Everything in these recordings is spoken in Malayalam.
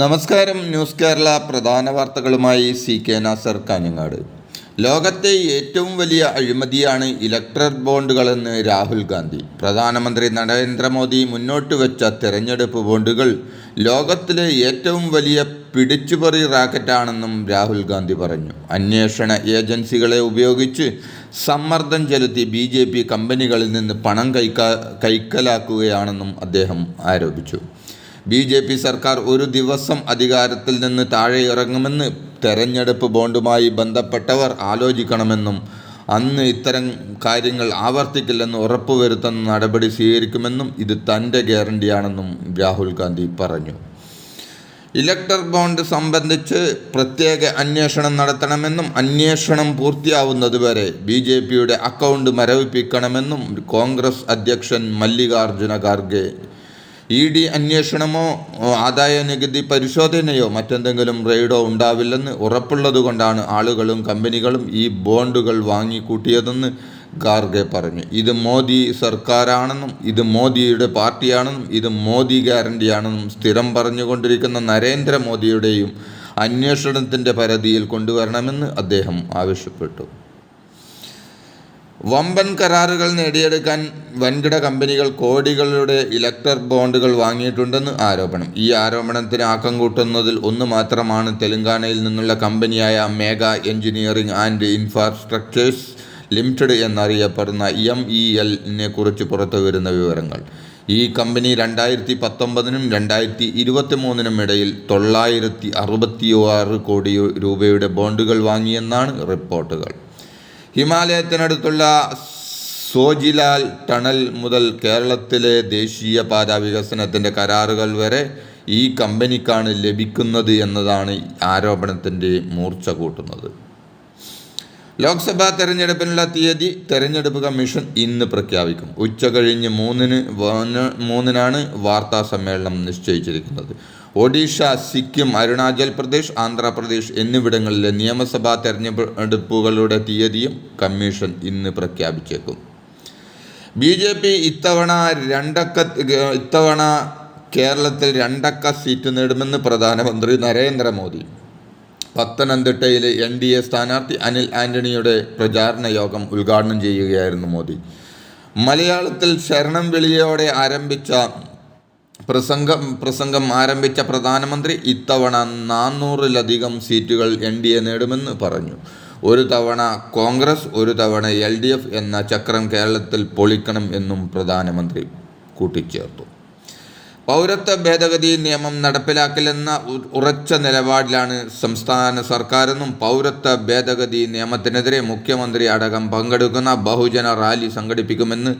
നമസ്കാരം. ന്യൂസ് കേരള പ്രധാന വാർത്തകളുമായി CK നാസർ കാഞ്ഞങ്ങാട്. ലോകത്തെ ഏറ്റവും വലിയ അഴിമതിയാണ് ഇലക്ട്രൽ ബോണ്ടുകളെന്ന് രാഹുൽ ഗാന്ധി. പ്രധാനമന്ത്രി നരേന്ദ്രമോദി മുന്നോട്ട് വെച്ച തെരഞ്ഞെടുപ്പ് ബോണ്ടുകൾ ലോകത്തിലെ ഏറ്റവും വലിയ പിടിച്ചുപറി റാക്കറ്റാണെന്നും രാഹുൽ ഗാന്ധി പറഞ്ഞു. അന്വേഷണ ഏജൻസികളെ ഉപയോഗിച്ച് സമ്മർദ്ദം ചെലുത്തി BJP കമ്പനികളിൽ നിന്ന് പണം കൈക്കലാക്കുകയാണെന്നും അദ്ദേഹം ആരോപിച്ചു. BJP സർക്കാർ ഒരു ദിവസം അധികാരത്തിൽ നിന്ന് താഴെ ഇറങ്ങുമെന്ന് തെരഞ്ഞെടുപ്പ് ബോണ്ടുമായി ബന്ധപ്പെട്ടവർ ആലോചിക്കണമെന്നും അന്ന് ഇത്തരം കാര്യങ്ങൾ ആവർത്തിക്കില്ലെന്ന് ഉറപ്പുവരുത്തുന്ന നടപടി സ്വീകരിക്കുമെന്നും ഇത് തൻ്റെ ഗ്യാരണ്ടിയാണെന്നും രാഹുൽ ഗാന്ധി പറഞ്ഞു. ഇലക്ട്രൽ ബോണ്ട് സംബന്ധിച്ച് പ്രത്യേക അന്വേഷണം നടത്തണമെന്നും അന്വേഷണം പൂർത്തിയാവുന്നതുവരെ BJPയുടെ അക്കൗണ്ട് മരവിപ്പിക്കണമെന്നും കോൺഗ്രസ് അധ്യക്ഷൻ മല്ലികാർജുന ഖാർഗെ ED അന്വേഷണമോ ആദായ നികുതി പരിശോധനയോ മറ്റെന്തെങ്കിലും റെയ്ഡോ ഉണ്ടാവില്ലെന്ന് ഉറപ്പുള്ളതുകൊണ്ടാണ് ആളുകളും കമ്പനികളും ഈ ബോണ്ടുകൾ വാങ്ങിക്കൂട്ടിയതെന്ന് ഖാർഗെ പറഞ്ഞു. ഇത് മോദി സർക്കാരാണെന്നും ഇത് മോദിയുടെ പാർട്ടിയാണെന്നും ഇത് മോദി ഗ്യാരണ്ടിയാണെന്നും സ്ഥിരം പറഞ്ഞുകൊണ്ടിരിക്കുന്ന നരേന്ദ്രമോദിയുടെയും അന്വേഷണത്തിൻ്റെ പരിധിയിൽ കൊണ്ടുവരണമെന്ന് അദ്ദേഹം ആവശ്യപ്പെട്ടു. വമ്പൻ കരാറുകൾ നേടിയെടുക്കാൻ വൻകിട കമ്പനികൾ കോടികളുടെ ഇലക്ട്രൽ ബോണ്ടുകൾ വാങ്ങിയിട്ടുണ്ടെന്ന് ആരോപണം. ഈ ആരോപണത്തിന് ആക്കം കൂട്ടുന്നതിൽ ഒന്ന് മാത്രമാണ് തെലങ്കാനയിൽ നിന്നുള്ള കമ്പനിയായ മേഗാ എഞ്ചിനീയറിംഗ് ആൻഡ് ഇൻഫ്രാസ്ട്രക്ചേഴ്സ് ലിമിറ്റഡ് എന്നറിയപ്പെടുന്ന MEL കുറിച്ച് പുറത്തു വരുന്ന വിവരങ്ങൾ. ഈ കമ്പനി 2019-നും 2023-നും ഇടയിൽ 966 കോടി രൂപയുടെ ബോണ്ടുകൾ വാങ്ങിയെന്നാണ് റിപ്പോർട്ടുകൾ. ഹിമാലയത്തിനടുത്തുള്ള സോജിലാൽ ടണൽ മുതൽ കേരളത്തിലെ ദേശീയപാത വികസനത്തിൻ്റെ കരാറുകൾ വരെ ഈ കമ്പനിക്കാണ് ലഭിക്കുന്നത് എന്നതാണ് ആരോപണത്തിൻ്റെ മൂർച്ച കൂട്ടുന്നത്. ലോക്സഭാ തെരഞ്ഞെടുപ്പിനുള്ള തീയതി തെരഞ്ഞെടുപ്പ് കമ്മീഷൻ ഇന്ന് പ്രഖ്യാപിക്കും. ഉച്ചകഴിഞ്ഞ് 3-നാണ് വാർത്താ സമ്മേളനം നിശ്ചയിച്ചിരിക്കുന്നത്. ഒഡീഷ, സിക്കിം, അരുണാചൽ പ്രദേശ്, ആന്ധ്രാപ്രദേശ് എന്നിവിടങ്ങളിലെ നിയമസഭാ തെരഞ്ഞെടുപ്പുകളുടെ തീയതിയും കമ്മീഷൻ ഇന്ന് പ്രഖ്യാപിച്ചേക്കും. BJP ഇത്തവണ കേരളത്തിൽ 2 സീറ്റ് നേടുമെന്ന് പ്രധാനമന്ത്രി നരേന്ദ്രമോദി. പത്തനംതിട്ടയിലെ NDA സ്ഥാനാർത്ഥി അനിൽ ആന്റണിയുടെ പ്രചാരണ യോഗം ഉദ്ഘാടനം ചെയ്യുകയായിരുന്നു മോദി. മലയാളത്തിൽ ശരണം വിളിയോടെ ആരംഭിച്ച പ്രസംഗം ആരംഭിച്ച പ്രധാനമന്ത്രി ഇത്തവണ 400-ലധികം സീറ്റുകൾ NDA നേടുമെന്ന് പറഞ്ഞു. ഒരു തവണ കോൺഗ്രസ്, ഒരു തവണ LDF എന്ന ചക്രം കേരളത്തിൽ പൊളിക്കണം എന്നും പ്രധാനമന്ത്രി കൂട്ടിച്ചേർത്തു. പൗരത്വ ഭേദഗതി നിയമം നടപ്പിലാക്കില്ലെന്ന ഉറച്ച നിലപാടിലാണ് സംസ്ഥാന സർക്കാരെന്നും പൗരത്വ ഭേദഗതി നിയമത്തിനെതിരെ മുഖ്യമന്ത്രി അടക്കം പങ്കെടുക്കുന്ന ബഹുജന റാലി സംഘടിപ്പിക്കുമെന്ന്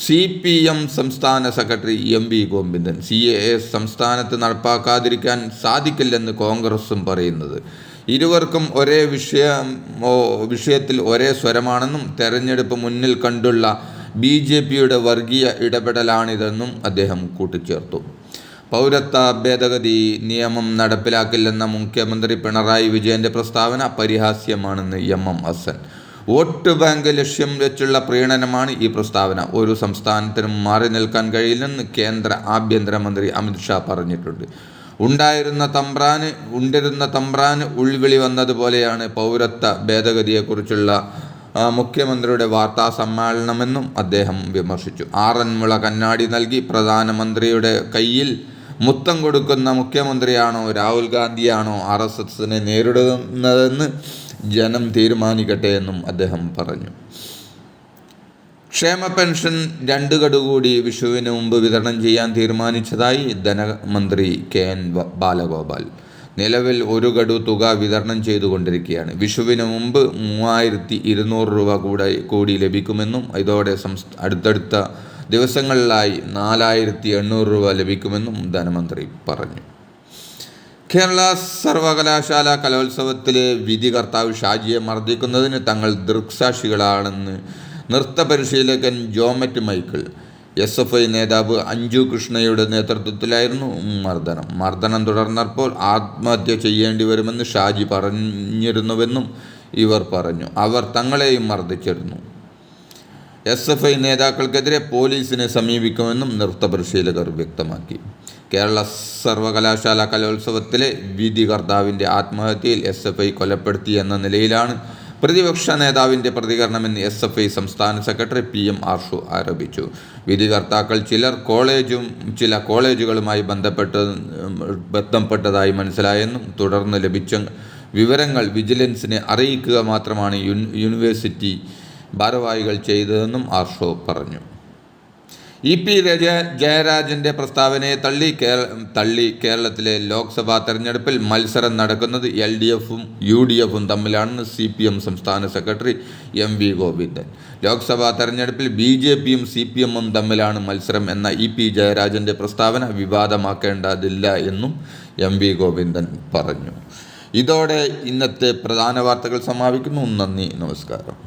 CPM സംസ്ഥാന സെക്രട്ടറി MV ഗോവിന്ദൻ. CAA സംസ്ഥാനത്ത് നടപ്പാക്കാതിരിക്കാൻ സാധിക്കില്ലെന്ന് കോൺഗ്രസും പറയുന്നത്. ഇരുവർക്കും ഒരേ വിഷയത്തിൽ ഒരേ സ്വരമാണെന്നും തെരഞ്ഞെടുപ്പ് മുന്നിൽ കണ്ടുള്ള BJPയുടെ വർഗീയ ഇടപെടലാണിതെന്നും അദ്ദേഹം കൂട്ടിച്ചേർത്തു. പൗരത്വ ഭേദഗതി നിയമം നടപ്പിലാക്കില്ലെന്ന മുഖ്യമന്ത്രി പിണറായി വിജയൻ്റെ പ്രസ്താവന പരിഹാസ്യമാണെന്ന് MM ഹസൻ. വോട്ട് ബാങ്ക് ലക്ഷ്യം വെച്ചുള്ള പ്രീണനമാണ് ഈ പ്രസ്താവന. ഒരു സംസ്ഥാനത്തിനും മാറി നിൽക്കാൻ കഴിയില്ലെന്ന് കേന്ദ്ര ആഭ്യന്തരമന്ത്രി അമിത് ഷാ പറഞ്ഞിട്ടുണ്ട്. ഉണ്ടിരുന്ന തമ്പ്രാന് ഉൾവിളി വന്നതുപോലെയാണ് പൗരത്വ ഭേദഗതിയെക്കുറിച്ചുള്ള മുഖ്യമന്ത്രിയുടെ വാർത്താ സമ്മേളനമെന്നും അദ്ദേഹം വിമർശിച്ചു. 6 മുള കണ്ണാടി നൽകി പ്രധാനമന്ത്രിയുടെ കയ്യിൽ മുത്തം കൊടുക്കുന്ന മുഖ്യമന്ത്രിയാണോ രാഹുൽ ഗാന്ധിയാണോ RSSനെ നേരിടുന്നതെന്ന് ജനം തീരുമാനിക്കട്ടെ എന്നും അദ്ദേഹം പറഞ്ഞു. ക്ഷേമ പെൻഷൻ 2 ഗഡു കൂടി വിഷുവിന് മുമ്പ് വിതരണം ചെയ്യാൻ തീരുമാനിച്ചതായി ധനമന്ത്രി KN ബാലഗോപാൽ. നിലവിൽ 1 ഗഡു തുക വിതരണം ചെയ്തുകൊണ്ടിരിക്കുകയാണ്. വിഷുവിന് മുമ്പ് 3200 രൂപ കൂടി ലഭിക്കുമെന്നും ഇതോടെ അടുത്തടുത്ത ദിവസങ്ങളിലായി 4800 രൂപ ലഭിക്കുമെന്നും ധനമന്ത്രി പറഞ്ഞു. കേരള സർവകലാശാല കലോത്സവത്തിലെ വിധികർത്താവ് ഷാജിയെ മർദ്ദിക്കുന്നതിന് തങ്ങൾ ദൃക്സാക്ഷികളാണെന്ന് നൃത്ത പരിശീലകൻ ജോമറ്റ് മൈക്കിൾ. SFI നേതാവ് അഞ്ജു കൃഷ്ണയുടെ നേതൃത്വത്തിലായിരുന്നു മർദ്ദനം തുടർന്നപ്പോൾ ആത്മഹത്യ ചെയ്യേണ്ടി വരുമെന്ന് ഷാജി പറഞ്ഞിരുന്നുവെന്നും ഇവർ പറഞ്ഞു. അവർ തങ്ങളെയും മർദ്ദിച്ചിരുന്നു. SFI നേതാക്കൾക്കെതിരെ പോലീസിനെ സമീപിക്കുമെന്നും നൃത്ത പരിശീലകർ വ്യക്തമാക്കി. കേരള സർവകലാശാല കലോത്സവത്തിലെ വിധികർത്താവിൻ്റെ ആത്മഹത്യയിൽ SFI കൊലപ്പെടുത്തി എന്ന നിലയിലാണ് പ്രതിപക്ഷ നേതാവിൻ്റെ പ്രതികരണമെന്ന് SFI സംസ്ഥാന സെക്രട്ടറി PM ആർഷു ആരോപിച്ചു. വിധികർത്താക്കൾ ചില കോളേജുകളുമായി ബന്ധപ്പെട്ടതായി മനസ്സിലായെന്നും തുടർന്ന് ലഭിച്ച വിവരങ്ങൾ വിജിലൻസിനെ അറിയിക്കുക മാത്രമാണ് യൂണിവേഴ്സിറ്റി ഭാരവാഹികൾ ചെയ്തതെന്നും ആർഷോ പറഞ്ഞു. EP ജയരാജൻ്റെ പ്രസ്താവനയെ തള്ളി കേരളത്തിലെ ലോക്സഭാ തെരഞ്ഞെടുപ്പിൽ മത്സരം നടക്കുന്നത് LDFും UDFും തമ്മിലാണെന്ന് CPM സംസ്ഥാന സെക്രട്ടറി MV ഗോവിന്ദൻ. ലോക്സഭാ തെരഞ്ഞെടുപ്പിൽ BJPയും CPMും തമ്മിലാണ് മത്സരം എന്ന EP ജയരാജൻ്റെ പ്രസ്താവന വിവാദമാക്കേണ്ടതില്ല എന്നും MV ഗോവിന്ദൻ പറഞ്ഞു. ഇതോടെ ഇന്നത്തെ പ്രധാന വാർത്തകൾ സമാപിക്കുന്നു. നന്ദി, നമസ്കാരം.